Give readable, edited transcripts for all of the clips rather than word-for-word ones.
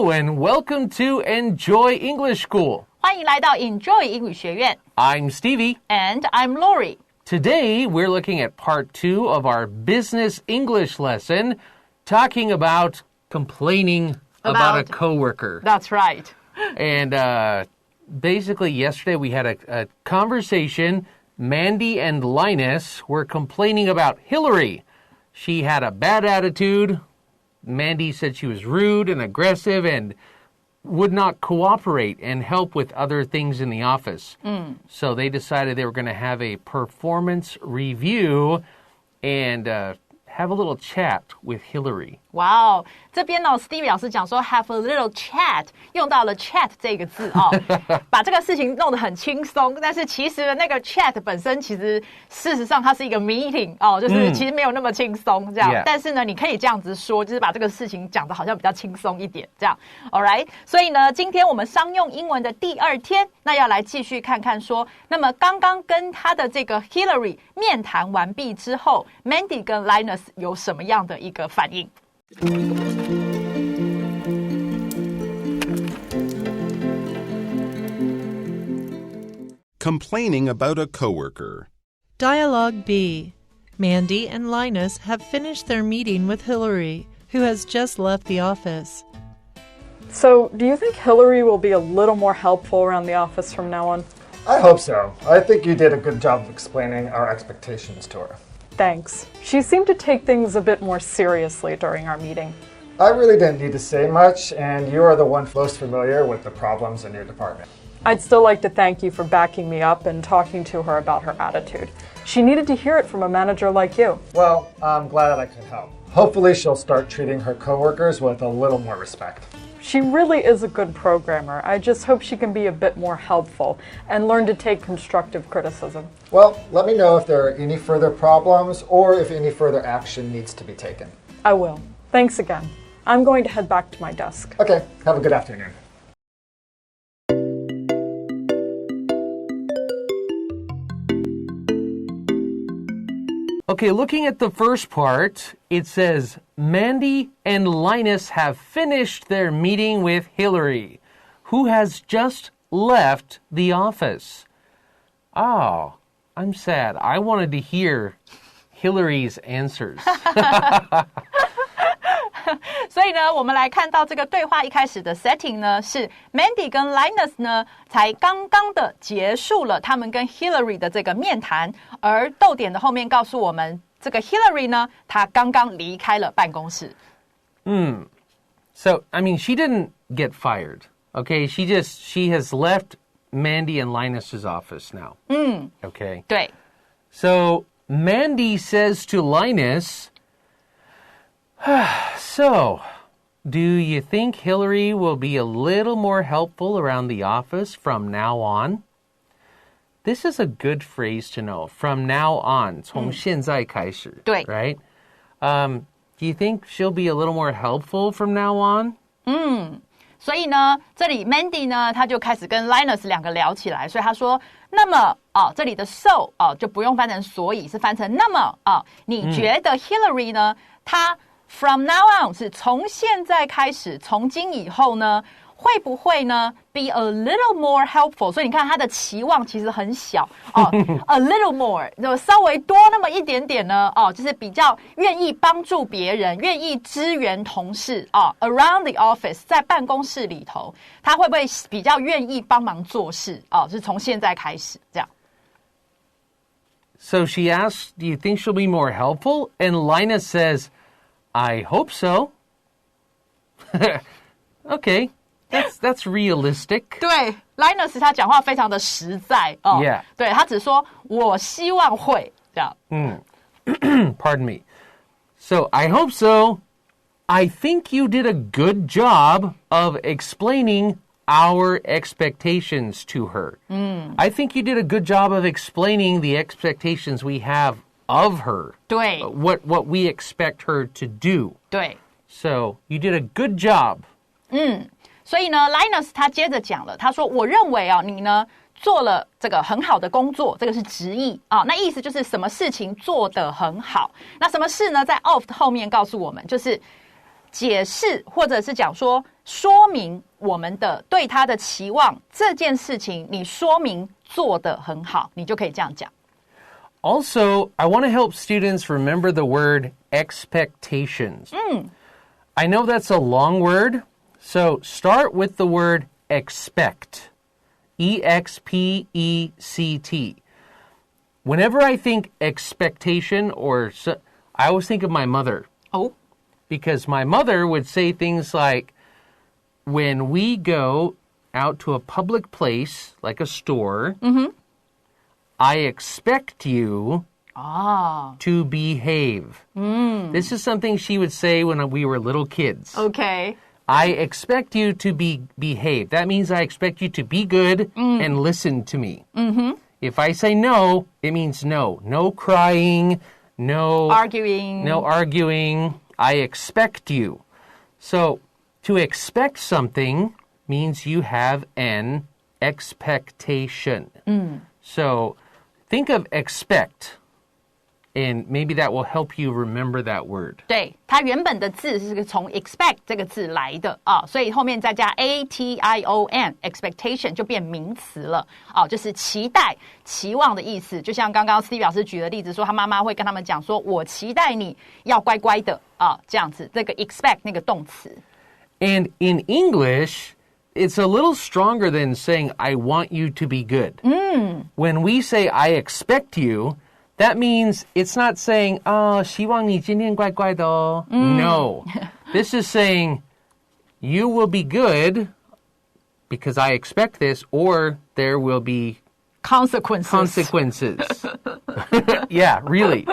Hello and welcome to Enjoy English School. 欢迎来到 Enjoy 英语学院。I'm Stevie. And I'm Laurie. Today we're looking at part 2 of our business English lesson, talking about complaining about a coworker. That's right. And basically yesterday we had a conversation. Mandy and Linus were complaining about Hillary. She had a bad attitude. Mandy said she was rude and aggressive and would not cooperate and help with other things in the office. So they decided they were going to have a performance review and have a little chat with Hillary. 哇哦，这边呢 Stevie 老师讲说 have a little chat， 用到了 chat 这个字哦，把这个事情弄得很轻松，但是其实那个 chat 本身其实事实上它是一个 meeting 哦，就是其实没有那么轻松这样，但是呢你可以这样子说，就是把这个事情讲得好像比较轻松一点这样 ，alright， 所以呢今天我们商用英文的第2天，那要来继续看看说，那么刚刚跟他的这个 Hillary 面谈完毕之后 ，Mandy 跟 Linus 有什么样的一个反应？Complaining about a coworker. Dialogue B. Mandy and Linus have finished their meeting with Hillary, who has just left the office. So, do you think Hillary will be a little more helpful around the office from now on? I hope so. I think you did a good job of explaining our expectations to her. Thanks. She seemed to take things a bit more seriously during our meeting. I really didn't need to say much, and you are the one most familiar with the problems in your department. I'd still like to thank you for backing me up and talking to her about her attitude. She needed to hear it from a manager like you. Well, I'm glad I could help. Hopefully she'll start treating her coworkers with a little more respect. She really is a good programmer. I just hope she can be a bit more helpful and learn to take constructive criticism. Well, let me know if there are any further problems or if any further action needs to be taken. I will. Thanks again. I'm going to head back to my desk. Okay, have a good afternoon. Okay, looking at the first part, it says, Mandy and Linus have finished their meeting with Hillary, who has just left the office. Oh, I'm sad. I wanted to hear Hillary's answers. 所以呢，我们来看到这个对话一开始的 setting 呢，是 Mandy 跟 Linus 呢，才刚刚的结束了他们跟 Hillary 的这个面谈，而逗点的后面告诉我们，这个 Hillary 呢，她刚刚离开了办公室。So, I mean, she didn't get fired, okay? She has left Mandy and Linus's office now. Okay. 对。So, Mandy says to Linus, So, do you think Hillary will be a little more helpful around the office from now on? This is a good phrase to know. From now on, 从现在开始，对 right? Do you think she'll be a little more helpful from now on? 所以呢，这里 Mandy 呢，他就开始跟 Linus 两个聊起来，所以他说，那么这里的 so 就不用翻成所以，是翻成那么你觉得 Hillary 呢，她From now on 是从现在开始，从今以后呢，会不会呢 be a little more helpful？ 所以你看他的期望其实很小a little more 就稍微多那么一点点呢就是比较愿意帮助别人，愿意支援同事around the office 在办公室里头，他会不会比较愿意帮忙做事是从现在开始这样。So she asks, do you think she'll be more helpful? And Linus says,I hope so. Okay, that's realistic. 对 ，Linus 他讲话非常的实在Yeah. 对他只说我希望会这样。Pardon me. So I hope so. I think you did a good job of explaining our expectations to her. I think you did a good job of explaining the expectations we have.Of her. 对 What we expect her to do. 对 So, you did a good job. 所以呢 Linus 他接着讲了，他说我认为你呢做了这个很好的工作，这个是直译那意思就是什么事情做得很好，那什么事呢在 of 后面告诉我们就是解释或者是讲说说明我们的对他的期望这件事情，你说明做得很好，你就可以这样讲。Also, I want to help students remember the word expectations. I know that's a long word, so start with the word expect. E-X-P-E-C-T. Whenever I think expectation I always think of my mother. Oh. Because my mother would say things like, when we go out to a public place, like a store, I expect you to behave. This is something she would say when we were little kids. Okay. I expect you to behave. That means I expect you to be good and listen to me. If I say no, it means no. No crying, no arguing. I expect you. So, to expect something means you have an expectation. So, think of expect, and maybe that will help you remember that word. 对，它原本的字是从 expect 这个字来的啊，所以后面再加 A-T-I-O-N expectation 就变名词了啊，就是期待、期望的意思。就像刚刚 Steve 老师举的例子说，他妈妈会跟他们讲说：“我期待你要乖乖的啊，这样子。”这个 expect 那个动词。And in English, it's a little stronger than saying, I want you to be good. When we say, I expect you, that means it's not saying, 希望你今天乖乖的哦. No. This is saying, you will be good because I expect this, or there will be consequences. Yeah, really.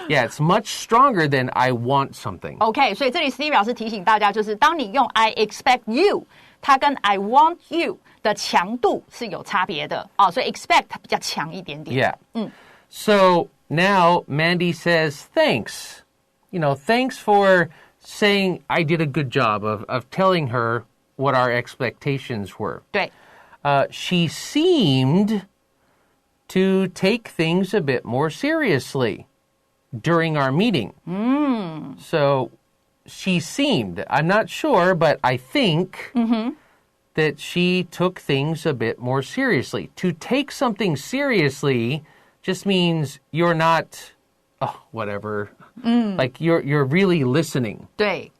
Yeah, it's much stronger than I want something. OK, 所以这里 Steve 老师提醒大家，就是当你用 I expect you， 它跟 I want you 的强度是有差别的哦，所以 expect 它比较强一点点。Yeah. So now Mandy says, thanks. Thanks for saying I did a good job of telling her what our expectations were. 对。She seemed to take things a bit more seriously during our meeting. So she seemed, I'm not sure, but I think that she took things a bit more seriously. To take something seriously just means you're not, whatever. Like you're really listening. 对。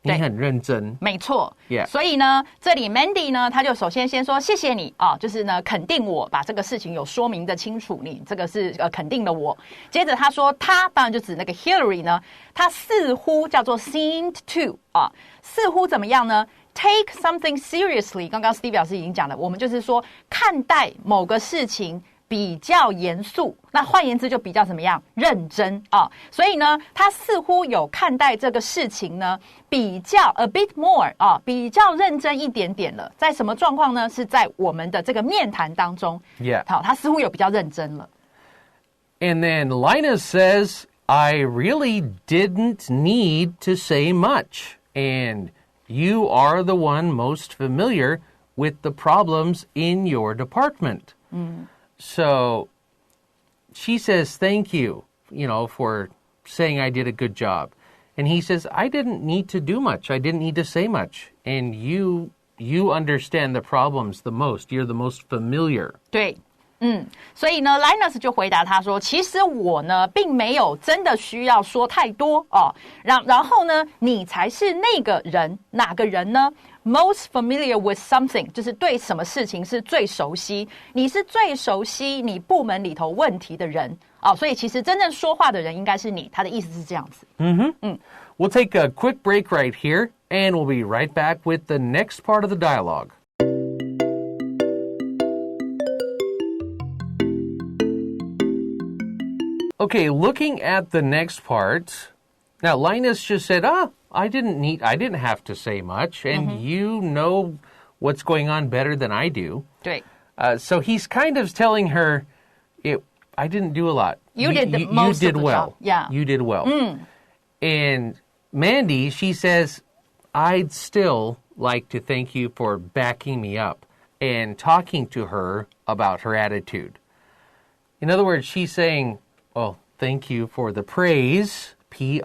你很认真。没错。Yeah. 所以呢，这里 Mandy 呢，他就首先说谢谢你啊，就是呢肯定我把这个事情有说明的清楚，你这个是肯定了我。接着他说他当然就指那个 Hillary 呢，他似乎叫做 seemed to 啊，似乎怎么样呢 ？Take something seriously， 刚刚 Steve 老师已经讲了，我们就是说看待某个事情比较严肃，那换言之就比较怎么样认真啊？所以呢，他似乎有看待这个事情呢，比较 a bit more 啊，比较认真一点点了。在什么状况呢？是在我们的这个面谈当中， Yeah. 好，他似乎有比较认真了。And then Linus says, I really didn't need to say much, and you are the one most familiar with the problems in your department. So she says, thank you, for saying I did a good job. And he says, I didn't need to do much. I didn't need to say much. And you understand the problems the most. You're the most familiar. 对。所以呢 Linus 就回答他说，其实我呢并没有真的需要说太多哦，然后呢你才是那个人，哪个人呢 most familiar with something 就是对什么事情是最熟悉，你是最熟悉你部门里头问题的人哦，所以其实真正说话的人应该是你，他的意思是这样子。We'll take a quick break right here, and we'll be right back with the next part of the dialogue. Okay, looking at the next part, now Linus just said, I didn't have to say much, and you know what's going on better than I do. 对。 So he's kind of telling her, I didn't do a lot. You did most you did of the well. job. Yeah. You did well. And Mandy, she says, I'd still like to thank you for backing me up and talking to her about her attitude. In other words, she's saying, thank you for the praise, Praise.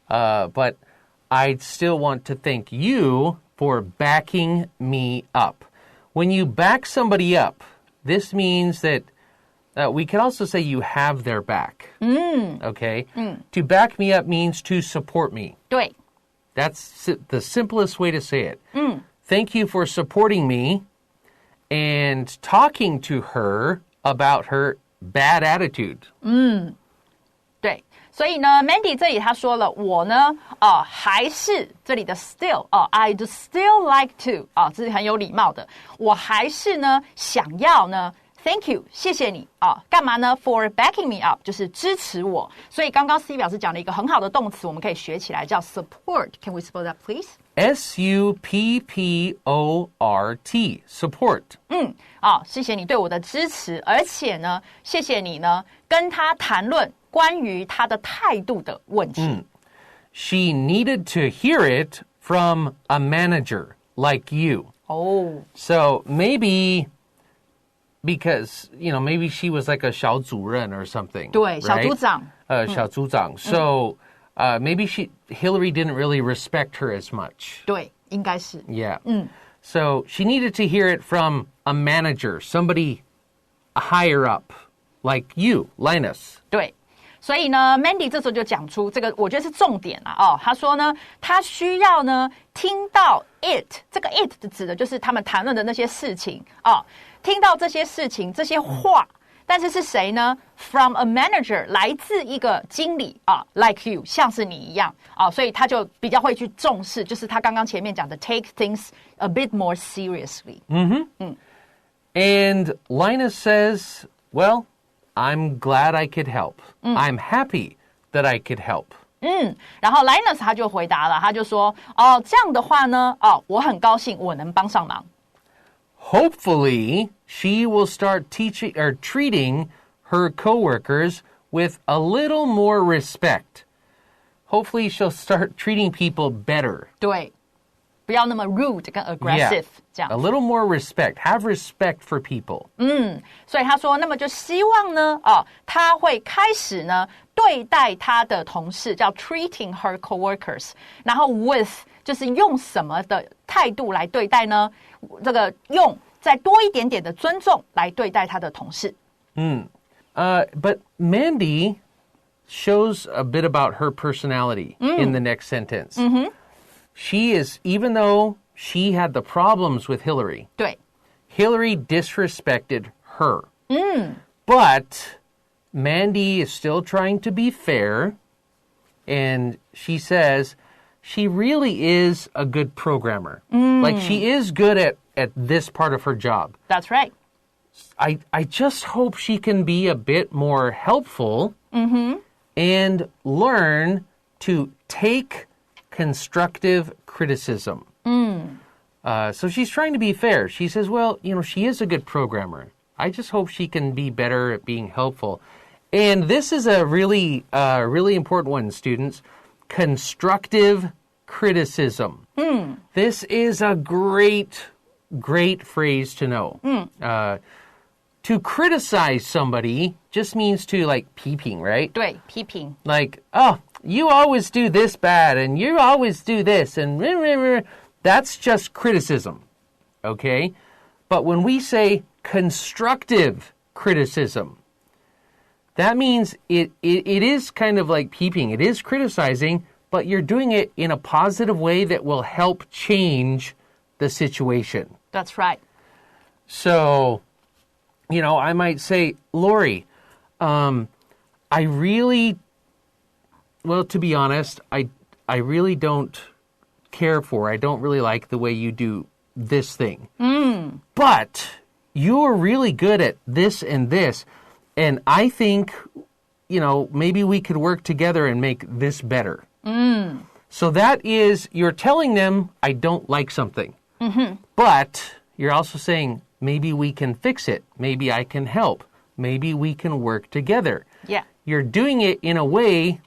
but I'd still want to thank you for backing me up. When you back somebody up, this means that we can also say you have their back. Okay? To back me up means to support me. 对 That's the simplest way to say it. Thank you for supporting me and talking to her about her bad attitude. 对，所以呢 Mandy 这里他说了，我呢还是这里的 still I'd still like to 这是很有礼貌的，我还是呢想要呢 Thank you， 谢谢你干嘛呢 ？For backing me up， 就是支持我。所以刚刚 Steve 老师讲了一个很好的动词，我们可以学起来，叫 support。Can we spell that, please? S-U-P-P-O-R-T. Support. 谢谢你对我的支持，而且呢，谢谢你呢，跟他谈论关于他的态度的问题。She needed to hear it from a manager like you. So maybe...Because, maybe she was like a 小主任 or something. 对， right? 小组长。小组长. So, maybe Hillary didn't really respect her as much. 对，应该是。Yeah. So, she needed to hear it from a manager, somebody higher up, like you, Linus. 对。所以呢 Mandy 这时候就讲出这个我觉得是重点啦他说呢他需要呢听到 it 这个 it 指的就是他们谈论的那些事情听到这些事情这些话但是是谁呢 from a manager 来自一个经理like you 像是你一样所以他就比较会去重视就是他刚刚前面讲的 take things a bit more seriously And Linus says, well, I'm glad I could help. I'm happy that I could help. 然后 Linus 他就回答了，他就说这样的话呢我很高兴我能帮上忙。Hopefully, she will start treating her coworkers with a little more respect. Hopefully, she'll start treating people better. 对，不要那么 rude 跟 aggressive 这样。A little more respect. Have respect for people. 所以他说，那么就希望呢，他会开始呢对待他的同事，叫 treating her coworkers， 然后 with 就是用什么的态度来对待呢？这个用再多一点点的尊重来对待他的同事。But Mandy shows a bit about her personality in the next sentence. She is, even though she had the problems with Hillary, 对 Hillary disrespected her. But Mandy is still trying to be fair, and she says she really is a good programmer. Like, she is good at this part of her job. That's right. I just hope she can be a bit more helpful and learn to take constructive criticism. So she's trying to be fair. She says, well, she is a good programmer. I just hope she can be better at being helpful. And this is a really important one, students. Constructive criticism. This is a great phrase to know. To criticize somebody just means to, like, 批评, right? 对，批评。 Like, oh, you always do this bad, and you always do this, and that's just criticism, okay? But when we say constructive criticism, that means it is kind of like 批评. It is criticizing, but you're doing it in a positive way that will help change the situation. That's right. So, I might say, Laurie, I really, well, to be honest, I really don't care for, I don't really like the way you do this thing. But you're really good at this and this, and I think, maybe we could work together and make this better. So that is, you're telling them, I don't like something. But you're also saying, maybe we can fix it. Maybe I can help. Maybe we can work together. Yeah. You're doing it in a way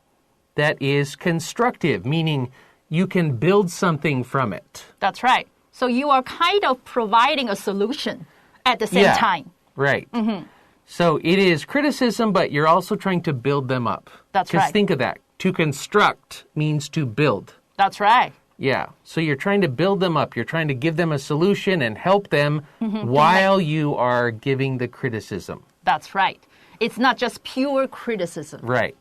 that is constructive, meaning you can build something from it. That's right. So you are kind of providing a solution at the same time. Right. So it is criticism, but you're also trying to build them up. That's right. Just think of that. To construct means to build. That's right. Yeah, so you're trying to build them up. You're trying to give them a solution and help them while you are giving the criticism. That's right. It's not just pure criticism. Right.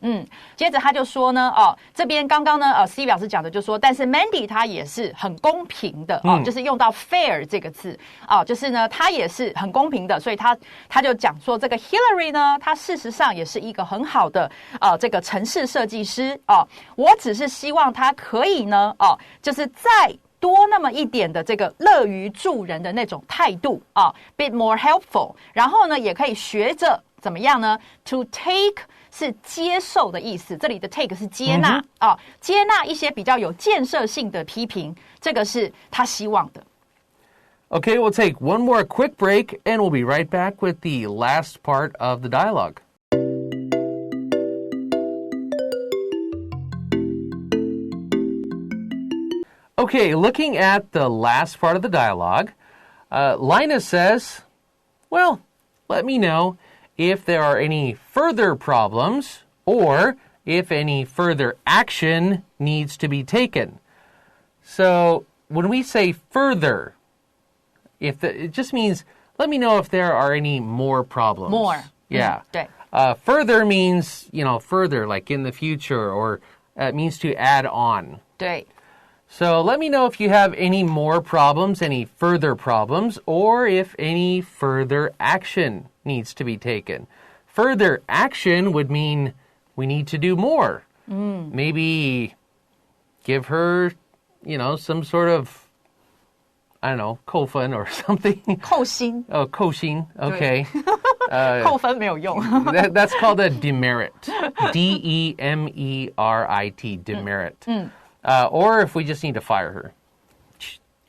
接着他就说呢，这边刚刚呢，Steve 老师讲的就说，但是 Mandy 她也是很公平的就是用到 fair 这个字就是呢，她也是很公平的，所以他就讲说，这个 Hillary 呢，她事实上也是一个很好的这个程式设计师我只是希望她可以呢就是再多那么一点的这个乐于助人的那种态度bit more helpful， 然后呢，也可以学着。怎么样呢 ？To take 是接受的意思，这里的 take 是接纳接纳一些比较有建设性的批评，这个是他希望的。Okay, we'll take one more quick break and we'll be right back with the last part of the dialogue. Okay, looking at the last part of the dialogue, Linus says, well, let me know if there are any further problems or if any further action needs to be taken. So when we say further, it just means let me know if there are any more problems. More. Yeah. 对。Further means, further, like in the future, or it means to add on. 对。So let me know if you have any more problems, any further problems, or if any further action needs to be taken. Further action would mean we need to do more. Maybe give her, some sort of, I don't know, 扣分 or something. 扣薪 Oh, 扣薪. Okay. 扣分没有用。That's called a demerit. D-E-M-E-R-I-T, demerit. Or if we just need to fire her.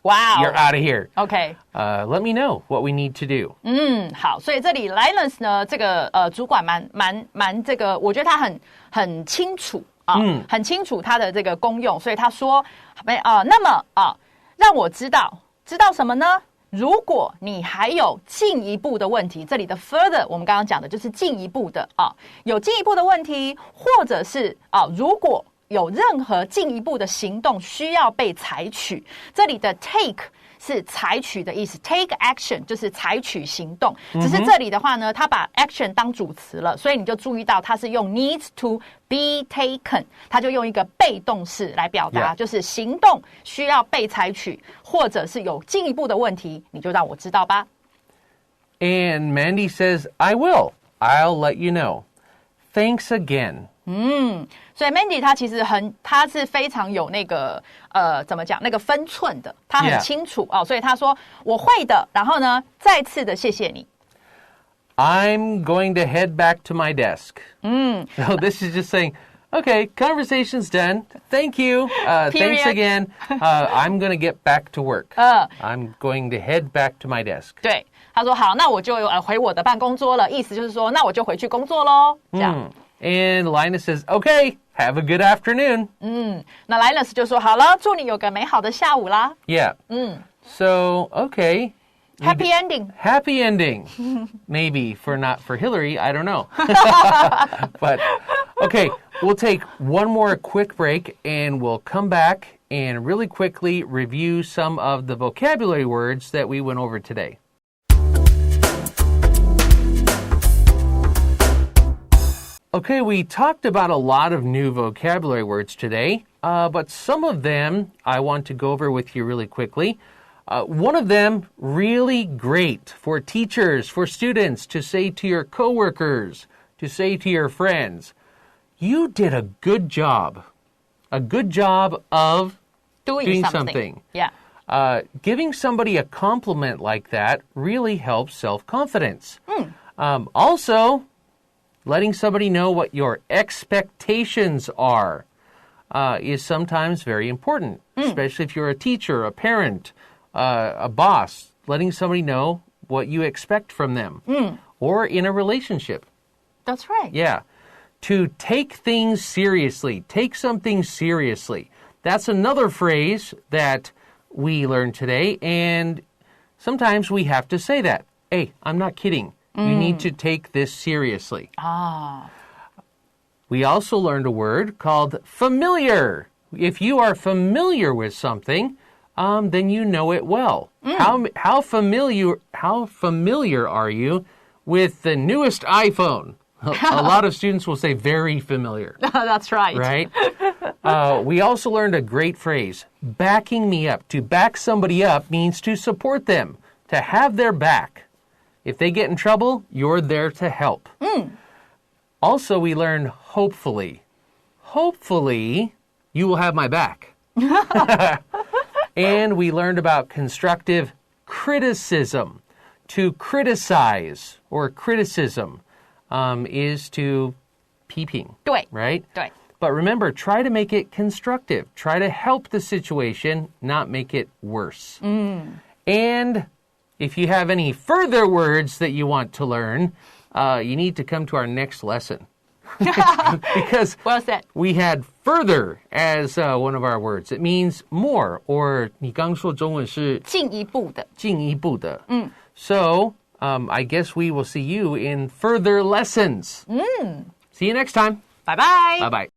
Wow. You're out of here. OK. Let me know what we need to do. 好，所以这里 Linus 呢，这个主管蛮这个，我觉得他很清楚很清楚他的这个功用，所以他说那么让我知道什么呢？如果你还有进一步的问题，这里的 further 我们刚刚讲的就是进一步的有进一步的问题，或者是如果有任何进一步的行动需要被采取，这里的 take 是采取的意思 ，take action 就是采取行动。只是这里的话呢，他把 action 当主词了，所以你就注意到他是用 needs to be taken， 他就用一个被动式来表达，就是行动需要被采取，或者是有进一步的问题，你就让我知道吧。And Mandy says, I will. I'll let you know. Thanks again. 所以 Mandy 她是非常有那个怎么讲那个分寸的，她很清楚所以她说我会的，然后呢再次的谢谢你。I'm going to head back to my desk. So this is just saying, okay, conversation's done. Thank you. Thanks again. I'm going to get back to work. I'm going to head back to my desk. 对，她说好，那我就回我的办公桌了，意思就是说，那我就回去工作咯，这样。And Linus says, okay, have a good afternoon. 那 Linus 就说好了，祝你有个美好的下午啦。Yeah. So, okay. Happy ending. Happy ending. Maybe not for Hillary, I don't know. But, okay, we'll take one more quick break and we'll come back and really quickly review some of the vocabulary words that we went over today. Okay, we talked about a lot of new vocabulary words today, but some of them I want to go over with you really quickly. One of them really great for teachers, for students to say to your coworkers, to say to your friends, you did a good job. A good job of doing something. Yeah. Giving somebody a compliment like that really helps self-confidence. Also, letting somebody know what your expectations are is sometimes very important, especially if you're a teacher, a parent, a boss, letting somebody know what you expect from them or in a relationship. That's right. Yeah. To take things seriously, take something seriously. That's another phrase that we learned today, and sometimes we have to say that. Hey, I'm not kidding. You need to take this seriously. We also learned a word called familiar. If you are familiar with something, then you know it well. How familiar are you with the newest iPhone? A lot of students will say very familiar. That's right. Right? We also learned a great phrase, backing me up. To back somebody up means to support them, to have their back. If they get in trouble, you're there to help. Also, we learned hopefully. Hopefully, you will have my back. And we learned about constructive criticism. To criticize or criticism is to 批评. 对 Right? 对 But remember, try to make it constructive. Try to help the situation, not make it worse. And if you have any further words that you want to learn, you need to come to our next lesson. Because Well said. we had further as one of our words. It means more, or 你刚说中文是进一步的进一步的. So, I guess we will see you in further lessons. See you next time. Bye bye. Bye-bye.